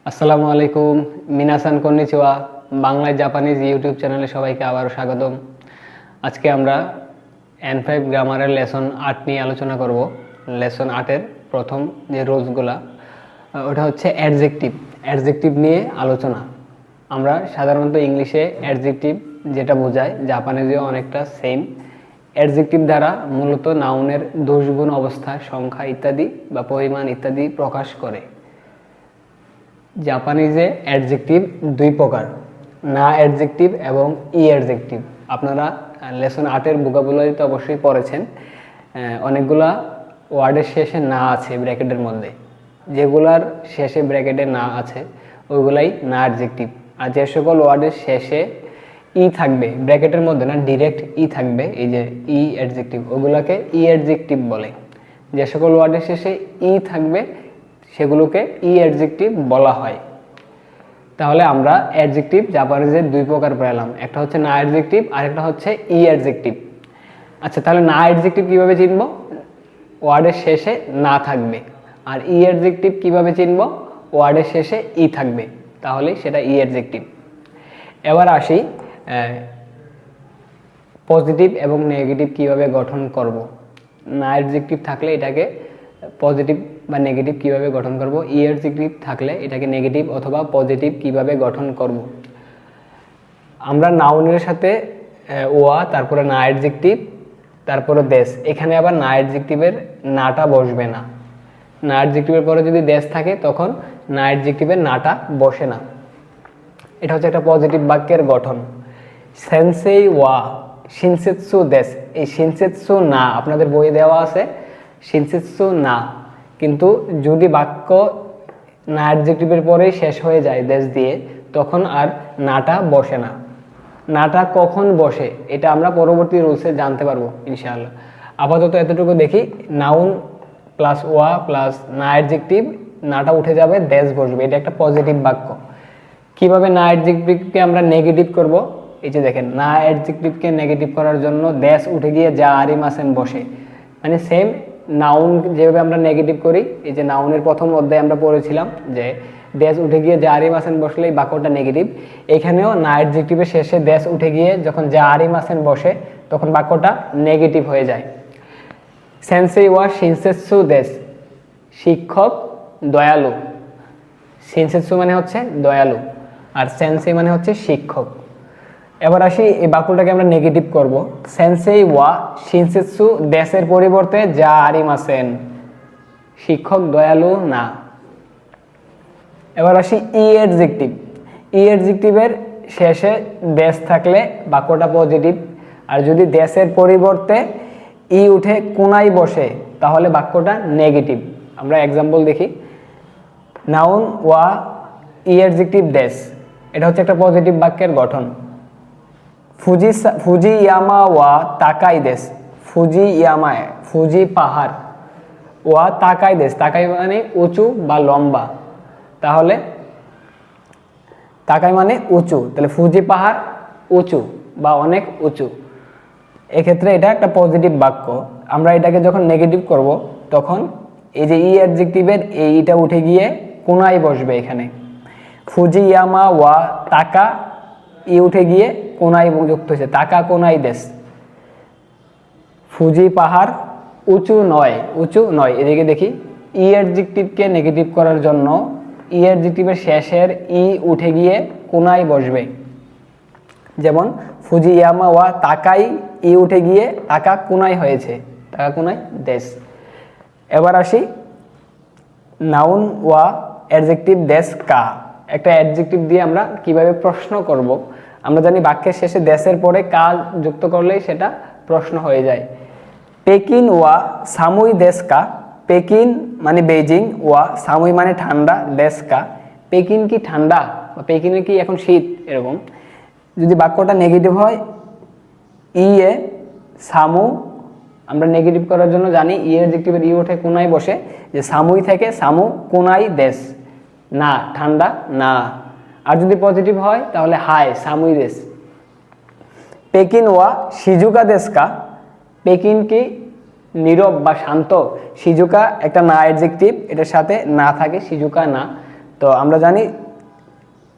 আসসালামু আলাইকুম, মিনাসান কন্নিচিওয়া। বাংলায় জাপানিজ ইউটিউব চ্যানেলে সবাইকে আবারও স্বাগতম। আজকে আমরা N5 গ্রামারের লেসন 8 নিয়ে আলোচনা করব। লেসন 8-এর প্রথম যে রুলসগুলা ওটা হচ্ছে অ্যাডজেক্টিভ। অ্যাডজেক্টিভ নিয়ে আলোচনা। আমরা সাধারণত ইংলিশে অ্যাডজেক্টিভ যেটা বোঝায়, জাপানিজেও অনেকটা সেম। অ্যাডজেক্টিভ দ্বারা মূলত নাউনের দোষগুণ, অবস্থা, সংখ্যা ইত্যাদি বা পরিমাণ ইত্যাদি প্রকাশ করে। জাপানিজে অ্যাডজেক্টিভ দুই প্রকার, না অ্যাডজেক্টিভ এবং অ্যাডজেক্টিভ। আপনারা লেসন 8-এর ভোকাবুলারিতে অবশ্যই পড়েছেন। অনেকগুলা ওয়ার্ডের শেষে না আছে ব্র্যাকেটের মধ্যে, যেগুলার শেষে ব্র্যাকেটে না আছে ওইগুলাই না অ্যাডজেক্টিভ। আর যে সকল ওয়ার্ডের শেষে থাকবে ব্র্যাকেটের মধ্যে, না ডিরেক্ট থাকবে, এই যে অ্যাডজেক্টিভ, ওগুলাকে অ্যাডজেক্টিভ বলে। যে সকল ওয়ার্ডের শেষে থাকবে সেগুলোকে অ্যাডজেক্টিভ বলা হয়। তাহলে আমরা অ্যাডজেক্টিভ জাপানিজে দুই প্রকার পেলাম, একটা হচ্ছে না অ্যাডজেক্টিভ আর একটা হচ্ছে অ্যাডজেক্টিভ। আচ্ছা, তাহলে না অ্যাডজেক্টিভ কিভাবে চিনব? ওয়ার্ডের শেষে না থাকবে। আর অ্যাডজেক্টিভ কিভাবে চিনব? ওয়ার্ডের শেষে থাকবে, তাহলে সেটা অ্যাডজেক্টিভ। এবার আসি পজিটিভ এবং নেগেটিভ কিভাবে গঠন করব। না অ্যাডজেক্টিভ থাকলে এটাকে পজিটিভ বা নেগেটিভ কিভাবে গঠন করব, অ্যাডজেক্টিভ থাকলে এটাকে নেগেটিভ অথবা পজিটিভ কিভাবে গঠন করব। আমরা নাউনের সাথে ওয়া, তারপরে না অ্যাডজেক্টিভ, তারপরে দেশ। এখানে আবার না অ্যাডজেক্টিভের নাটা বসবে না। না অ্যাডজেক্টিভের পরে যদি দেশ থাকে তখন না অ্যাডজেক্টিভের নাটা বসে না। এটা হচ্ছে একটা পজিটিভ বাক্যের গঠন। সেন্সেই ওয়া শিনসেৎসু দেশ। এই শিনসেৎসু না আপনাদের বইয়ে দেওয়া আছে শিনসেৎসু না, কিন্তু যদি বাক্য না অ্যাডজেক্টিভের পরেই শেষ হয়ে যায় দেশ দিয়ে, তখন আর নাটা বসে না। নাটা কখন বসে এটা আমরা পরবর্তী রুলসে জানতে পারবো ইনশাআল্লাহ। আপাতত এতটুকু দেখি, নাউন প্লাস ওয়া প্লাস না অ্যাডজেক্টিভ, নাটা উঠে যাবে, দেশ বসবে। এটা একটা পজিটিভ বাক্য। কিভাবে না অ্যাডজেক্টিভকে আমরা নেগেটিভ করব? এই যে দেখেন, না অ্যাডজেক্টিভকে নেগেটিভ করার জন্য দেশ উঠে গিয়ে যা আরিমাসেন বসে, মানে সেম নাউন যেভাবে আমরা নেগেটিভ করি। এই যে নাউনের প্রথম অধ্যায়ে আমরা পড়েছিলাম যে দেশ উঠে গিয়ে যা আরিমাসেন বসলে এই বাক্যটা নেগেটিভ। এখানেও না অ্যাডজেক্টিভের শেষে দেশ উঠে গিয়ে যখন যা আরিমাসেন বসে তখন বাক্যটা নেগেটিভ হয়ে যায়। সেন্সেই ওয়া শিনসেৎসু দেশ, শিক্ষক দয়ালু। শিনসেৎসু মানে হচ্ছে দয়ালু, আর সেন্সেই মানে হচ্ছে শিক্ষক। এবার আসি এই বাক্যটাকে আমরা নেগেটিভ করব। সেন্সেই ওয়া শিনসেৎসু দেশের পরিবর্তে যা আরিমাসেন, শিক্ষক দয়ালু না। এবার আসি অ্যাডজেক্টিভ। অ্যাডজেক্টিভের শেষে দেশ থাকলে বাক্যটা পজিটিভ, আর যদি দেশের পরিবর্তে উঠে কোনায় বসে তাহলে বাক্যটা নেগেটিভ। আমরা এক্সাম্পল দেখি। নাউন ওয়া অ্যাডজেক্টিভ দেশ, এটা হচ্ছে একটা পজিটিভ বাক্যের গঠন। ফুজিয়ামা ওয়া তাকাই দেশ। ফুজিয়ামা, ফুজি পাহাড়, ওয়া তাকাই দেশ, তাকাই মানে উঁচু বা লম্বা, তাহলে তাকাই মানে উঁচু, তাহলে ফুজি পাহাড় উঁচু বা অনেক উঁচু। এক্ষেত্রে এটা একটা পজিটিভ বাক্য। আমরা এটাকে যখন নেগেটিভ করব তখন এই যে অ্যাডজেক্টিভের এইটা উঠে গিয়ে কোনায় বসবে। এখানে ফুজিয়ামা ওয়া তাকা উঠে গিয়ে কোনায় যুক্ত হয়েছে, তাকা কোনাই দেশ। ফুজি পাহাড় উঁচু নয়, উঁচু নয়। এদিকে দেখি, অ্যাডজেক্টিভকে নেগেটিভ করার জন্য অ্যাডজেক্টিভের শেষের উঠে গিয়ে কোনায় বসবে। যেমন ফুজিয়ামা ওয়া তাকাই উঠে গিয়ে তাকা কোনায় হয়েছে, তাকা কোনায় দেশ। এবার আসি নাউন ওয়া অ্যাডজেক্টিভ দেশ কা। একটা অ্যাডজেক্টিভ দিয়ে আমরা কিভাবে প্রশ্ন করব। আমরা জানি বাক্যের শেষে দেশের পরে কা যুক্ত করলেই সেটা প্রশ্ন হয়ে যায়। পেকিন ওয়া সামুই দেশ কা। পেকিন মানে বেজিং, ওয়া সামুই মানে ঠান্ডা, দেশ কা পেকিন কি ঠান্ডা বা পেকিনে কি এখন শীত, এরকম। যদি বাক্যটা নেগেটিভ হয় এ সামু, আমরা নেগেটিভ করার জন্য জানি অ্যাডজেক্টিভের ওঠে কোনায় বসে, যে সামুই থেকে সামু কোনাই দেশ, না ঠান্ডা না। আর যদি পজিটিভ হয় তাহলে হাই সামুই দেশ। পেকিন ওয়া সিজুকা দেশ কা। পেকিন কি নীরব বা শান্ত। সিজুকা একটা না অ্যাডজেক্টিভ, এটার সাথে না থাকে, সিজুকা না। তো তো আমরা জানি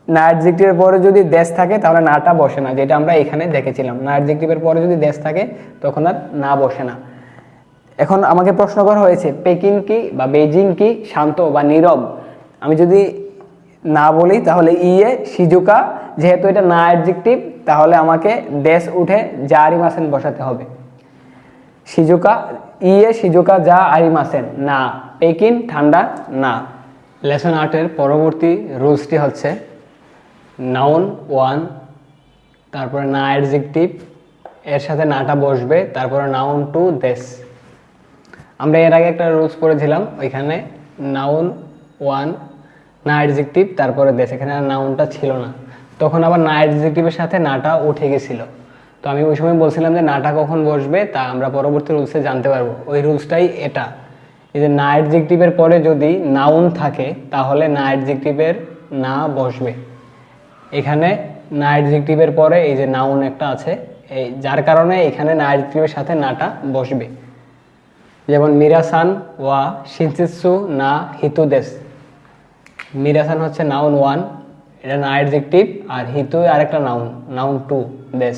না অ্যাডজেক্টিভের পরে যদি দেশ থাকে তাহলে নাটা বসে না, যেটা আমরা এখানে দেখেছিলাম। না অ্যাডজেক্টিভের পরে যদি দেশ থাকে তখন আর না বসে না। এখন আমাকে প্রশ্ন করা হয়েছে পেকিং কি বা বেজিং কি শান্ত বা নীরব। আমি যদি না বলি তাহলে ইয়ে শিজুকা, যেহেতু এটা না অ্যাডজেক্টিভ তাহলে আমাকে দেশ উঠে যা আরিমাসেন বসাতে হবে। শিজুকা ইয়ে শিজুকা যা আরিমাসেন না। পেকিং ঠান্ডা না। লেসন 8-এর পরবর্তী রুলসটি হচ্ছে নাউন 1, তারপরে না অ্যাডজেক্টিভ, এর সাথে নাটা বসবে, তারপরে নাউন 2 দেশ। আমরা এর আগে একটা রুলস পড়েছিলাম, ওইখানে নাউন 1 না অ্যাডজেক্টিভ তারপরে দেশ, এখানে আর নাউনটা ছিল না, তখন আবার না অ্যাডজেক্টিভের সাথে নাটা উঠে গেছিল। তো আমি ওই সময় বলছিলাম যে নাটা কখন বসবে তা আমরা পরবর্তী রুলসে জানতে পারবো। ওই রুলসটাই এটা, এই যে না অ্যাডজেক্টিভের পরে যদি নাউন থাকে তাহলে না অ্যাডজেক্টিভের না বসবে। এখানে না অ্যাডজেক্টিভের পরে এই যে নাউন একটা আছে, এই যার কারণে এখানে না অ্যাডজেক্টিভের সাথে নাটা বসবে। যেমন মিরাসান ওয়া শিনসিৎসু না হিতু দেশ। মিরাসান হচ্ছে নাউন 1, এটা না অ্যাডজেক্টিভ, আর হিতু আরেকটা নাউন, নাউন 2 দেশ।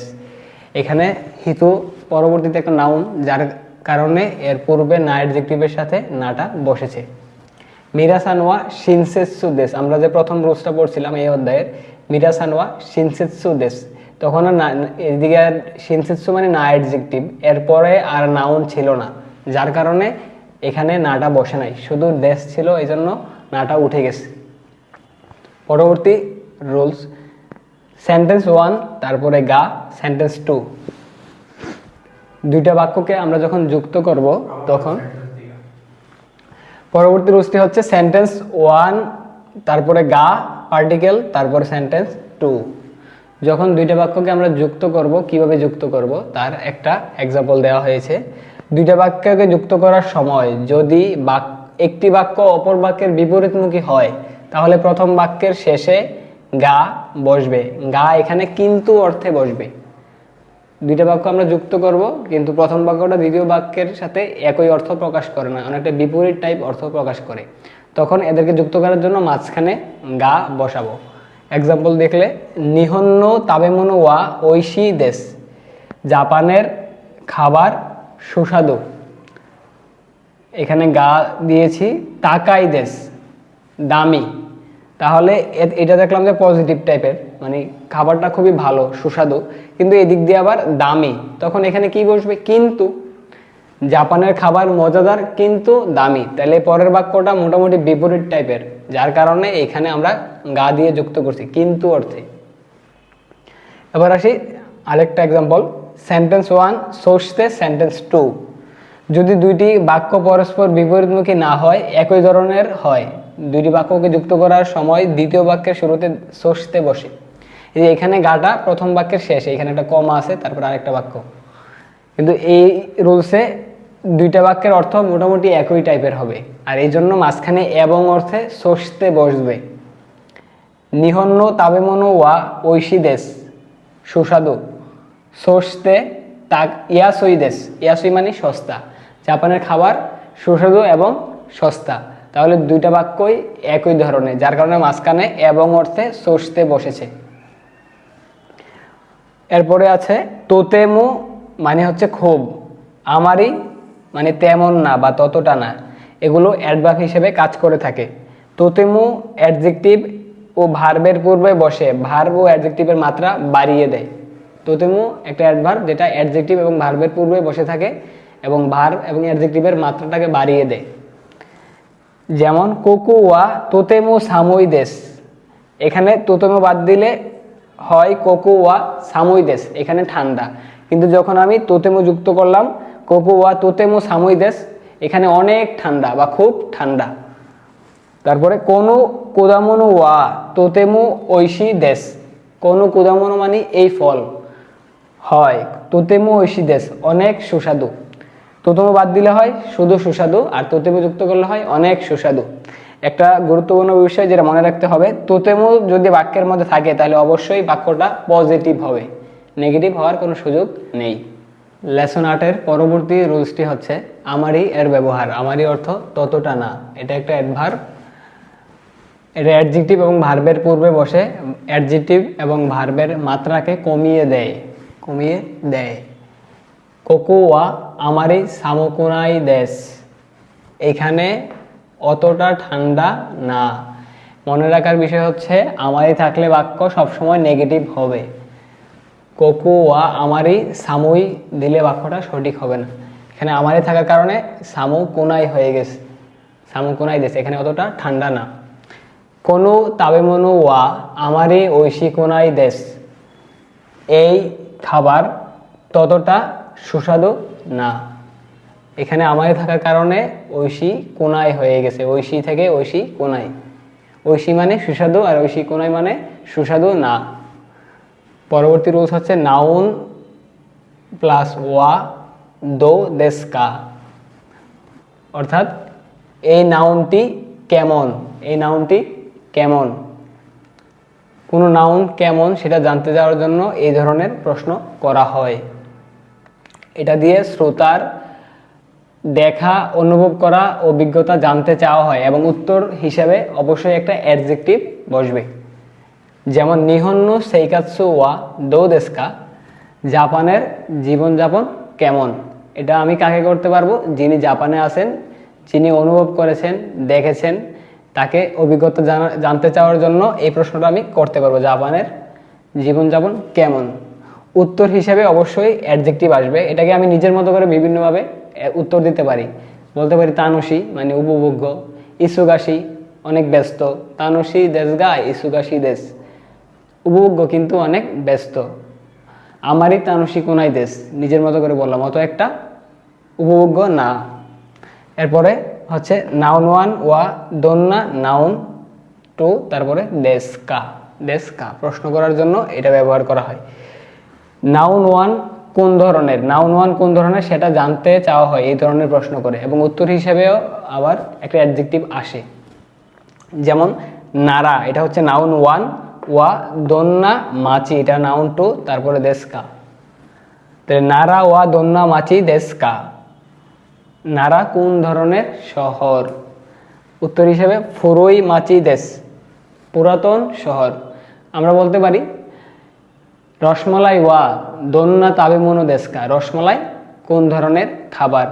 এখানে হিতু পরবর্তীতে একটা নাউন, যার কারণে এর পূর্বে না অ্যাডজেক্টিভের সাথে নাটা বসেছে। মিরাসান ওয়া শিনসেৎসু দেশ, আমরা যে প্রথম রুলসটা পড়ছিলাম এই অধ্যায়ের, মিরাসান ওয়া শিনসেৎসু দেশ, তখন এদিকে শিনসেৎসু মানে না অ্যাডজেক্টিভ, এরপরে আর নাউন ছিল না, যার কারণে এখানে নাটা বসে নাই, শুধু দেশ ছিল, এই জন্য নাটা উঠে গেছে। পরবর্তী রুলস সেন্টেন্স 1 তারপরে গা, সেন্টেন্স 2। দুইটা বাক্যকে আমরা যখন যুক্ত করব তখন পরবর্তী রুলসটি হচ্ছে সেন্টেন্স 1 তারপরে গা পার্টিকেল তারপরে সেন্টেন্স 2। যখন দুইটা বাক্যকে আমরা যুক্ত করব, কিভাবে যুক্ত করব তার একটা এক্সাম্পল দেওয়া হয়েছে। দুইটা বাক্যকে যুক্ত করার সময় যদি একটি বাক্য অপর বাক্যের বিপরীতমুখী হয় তাহলে প্রথম বাক্যের শেষে গা বসবে। গা এখানে কিন্তু অর্থে বসবে। দুইটা বাক্য আমরা যুক্ত করব, কিন্তু প্রথম বাক্যটা দ্বিতীয় বাক্যের সাথে একই অর্থ প্রকাশ করে না, অনেকটা বিপরীত টাইপ অর্থ প্রকাশ করে। তখন এদেরকে যুক্ত করার জন্য মাঝখানে গা বসাবো। এক্সাম্পল দেখলে নিহন্ন তাবেমনো ওয়া ঐশী দেশ, জাপানের খাবার সুস্বাদু। এখানে গা দিয়েছি। তাকাই দেশ, দামি। তাহলে এটা দেখলাম যে পজিটিভ টাইপের, মানে খাবারটা খুবই ভালো সুস্বাদু, কিন্তু এদিক দিয়ে আবার দামি, তখন এখানে কি বসবে? কিন্তু। জাপানের খাবার মজাদার কিন্তু দামি, তাহলে পরের বাক্যটা মোটামুটি বিপরীত টাইপের, যার কারণে এখানে আমরা গা দিয়ে যুক্ত করছি কিন্তু অর্থে। এবার আসি আরেকটা এক্সাম্পল, সেন্টেন্স 1 সোচতে সেন্টেন্স 2। যদি দুইটি বাক্য পরস্পর বিপরীতমুখী না হয়, একই ধরনের হয়, দুইটি বাক্যকে যুক্ত করার সময় দ্বিতীয় বাক্যের শুরুতে সোচতে বসে। এই যে এখানে গাটা প্রথম বাক্যের শেষে, এখানে একটা কমা আছে, তারপর আরেকটা বাক্য, কিন্তু এই রুলসে দুইটা বাক্যের অর্থ মোটামুটি একই টাইপের হবে, আর এই জন্য মাঝখানে এবং অর্থে সোচতে বসবে। নিহন্ন তাবেমনো ওয়া ঐশী দেশ, সুস্বাদু। সোচতে তাক ইয়াসই দেশ, ইয়াসই মানে সস্তা। জাপানের খাবার সুস্বাদু এবং সস্তা, তাহলে দুইটা বাক্যই একই ধরনের, যার কারণে মাঝখানে এবং অর্থে সোচতে বসেছে। এরপরে আছে তোতেমু মানে হচ্ছে খুব, আমারই মানে তেমন না বা ততটা না, এগুলো অ্যাডভার্ব হিসেবে কাজ করে থাকে। তোতেমু অ্যাডজেক্টিভ ও ভার্বের পূর্বে বসে, ভার্ব ও অ্যাডজেক্টিভের মাত্রা বাড়িয়ে দেয়। তোতেমু একটা অ্যাডভার্ব যেটা অ্যাডজেক্টিভ এবং ভার্বের পূর্বে বসে থাকে এবং ভার্ব এবং অ্যাডজেক্টিভের মাত্রাটাকে বাড়িয়ে দেয়। যেমন কোকো ওয়া তোতেমু সামুই দেশ, এখানে তোতেমু বাদ দিলে হয় কোকো ওয়া সামুই দেশ, এখানে ঠান্ডা, কিন্তু যখন আমি তোতেমু যুক্ত করলাম কোকো ওয়া তোতেমু সামুই দেশ, এখানে অনেক ঠান্ডা বা খুব ঠান্ডা। তারপরে কোনো কোদামনো ওয়া তোতেমু ঐশী দেশ, কোনো কোদামনো মানে এই ফল, হয় তোতেমু ঐশী দেশ অনেক সুস্বাদু। তোতেমু বাদ দিলে হয় শুধু সুস্বাদু, আর তোতেমু যুক্ত করলে হয় অনেক সুস্বাদু। একটা গুরুত্বপূর্ণ বিষয় যেটা মনে রাখতে হবে, তোতেমু যদি বাক্যের মধ্যে থাকে তাহলে অবশ্যই বাক্যটা পজিটিভ হবে, নেগেটিভ হওয়ার কোনো সুযোগ নেই। লেসন 8-এর পরবর্তী রুলসটি হচ্ছে আমারই এর ব্যবহার। আমারই অর্থ ততটা না, এটা একটা অ্যাডভার্ব। এটা অ্যাডজেক্টিভ এবং ভার্বের পূর্বে বসে অ্যাডজেক্টিভ এবং ভার্বের মাত্রাকে কমিয়ে দেয়। কোকোয়া আমারি সামকুনাই দেশ, এখানে অতটা ঠান্ডা না। মনে রাখার বিষয় হচ্ছে আমারি থাকলে বাক্য সবসময় নেগেটিভ হবে। কোকোয়া আমারি সামুই দিলে বাক্যটা সঠিক হবে না। এখানে আমারি থাকার কারণে সামকুনাই হয়ে গেছে, সামকুনাই দেশ, এখানে অতটা ঠান্ডা না। কোনো তাবেমনু ওয়া আমারি ঐশিকোনাই দেশ, এই খাবার ততটা সুস্বাদু না। এখানে আমারি থাকার কারণে ঐশী কোনাই হয়ে গেছে, ঐশী থেকে ঐশী কোনাই। ঐশী মানে সুস্বাদু আর ঐশী কোনাই মানে সুস্বাদু না। পরবর্তী রুলস হচ্ছে নাউন প্লাস ওয়া দো দেশকা, অর্থাৎ এই নাউনটি কেমন, এই নাউনটি কেমন, কোনো নাউন কেমন সেটা জানতে যাওয়ার জন্য এই ধরনের প্রশ্ন করা হয়। এটা দিয়ে শ্রোতার দেখা, অনুভব করা, অভিজ্ঞতা জানতে চাওয়া হয় এবং উত্তর হিসেবে অবশ্যই একটা অ্যাডজেক্টিভ বসবে। যেমন নিহন্নো সেইকাৎসু ওয়া দো দেশকা, জাপানের জীবনযাপন কেমন। এটা আমি কাকে করতে পারবো? যিনি জাপানে আছেন, যিনি অনুভব করেছেন, দেখেছেন, তাকে অভিজ্ঞতা জানতে চাওয়ার জন্য এই প্রশ্নটা আমি করতে পারবো, জাপানের জীবনযাপন কেমন। উত্তর হিসেবে অবশ্যই অ্যাডজেক্টিভ আসবে। এটাকে আমি নিজের মতো করে বিভিন্নভাবে উত্তর দিতে পারি। বলতে পারি তানুশি মানে উপভোগ্য, ইসুগাশি অনেক ব্যস্ত, তানুশি দেশগা ইসুগাশি দেশ, উপভোগ্য কিন্তু অনেক ব্যস্ত। আমারই তানুশি কোনাই দেশ, নিজের মতো করে বললাম, অত একটা উপভোগ্য না। এরপরে হচ্ছে নাউন ওয়ান ওয়া দন্না নাউন টু, তারপরে দেশকা, দেশকা প্রশ্ন করার জন্য এটা ব্যবহার করা হয়। নাউন ওয়ান কোন ধরনের, নাউন ওয়ান কোন ধরনের সেটা জানতে চাওয়া হয় এই ধরনের প্রশ্ন করে, এবং উত্তর হিসেবেও আবার একটা অ্যাডজেক্টিভ আসে। যেমন নারা, এটা হচ্ছে নাউন ওয়ান, ওয়া দন্না মাচি এটা নাউন টু, তারপরে দেশকা। নারা ওয়া দন্না মাচি দেশকা, নারা কোন ধরনের শহর। উত্তর হিসেবে ফুরুই মাচি দেশ, পুরাতন শহর। আমরা বলতে পারি রসমালাই ওয়া দন্না তাবেমোনো দেশকা, রসমালাই কোন ধরনের খাবার।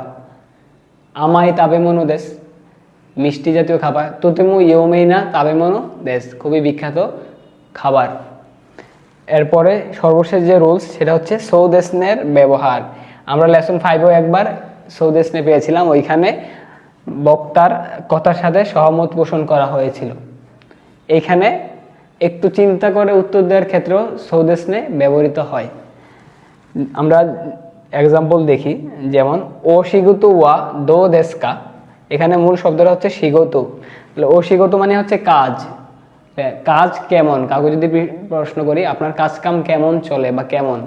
আমাই তাবেমোনো দেশ, মিষ্টি জাতীয় খাবার। তোতেমু ইয়োমেইনা তাবেমোনো দেশ, খুবই বিখ্যাত খাবার। এরপরে সর্বশেষ যে রুলস সেটা হচ্ছে সৌদেশনের ব্যবহার। আমরা লেসন 5-এও একবার সৌদেশনে পেয়েছিলাম, ওইখানে বক্তার কথার সাথে সহমত পোষণ করা হয়েছিল। এইখানে একটু চিন্তা করে উত্তর দেওয়ার ক্ষেত্রেও সৌদেশনে ব্যবহৃত হয়। আমরা এক্সাম্পল দেখি, যেমন ও শিগুতু ওয়া দো দেশকা, এখানে মূল শব্দটা হচ্ছে শিগতু। ও শিগতু মানে হচ্ছে কাজ, কাজ কেমন। কাউকে যদি প্রশ্ন করি আপনার কাজ কাম কেমন চলে বা কেমন,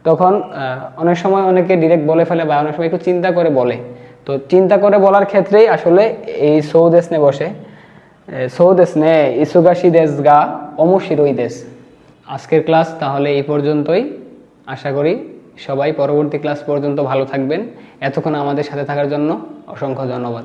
তখন অনেক সময় অনেকে ডিরেক্ট বলে ফেলে বা অনেক সময় একটু চিন্তা করে বলে। তো চিন্তা করে বলার ক্ষেত্রেই আসলে এই সৌদেশনে বসে, সৌদেশনে ইসুগাশি দেশ গা অমুশিরই দেশ। আজকের ক্লাস তাহলে এই পর্যন্তই। আশা করি সবাই পরবর্তী ক্লাস পর্যন্ত ভালো থাকবেন। এতক্ষণ আমাদের সাথে থাকার জন্য অসংখ্য ধন্যবাদ।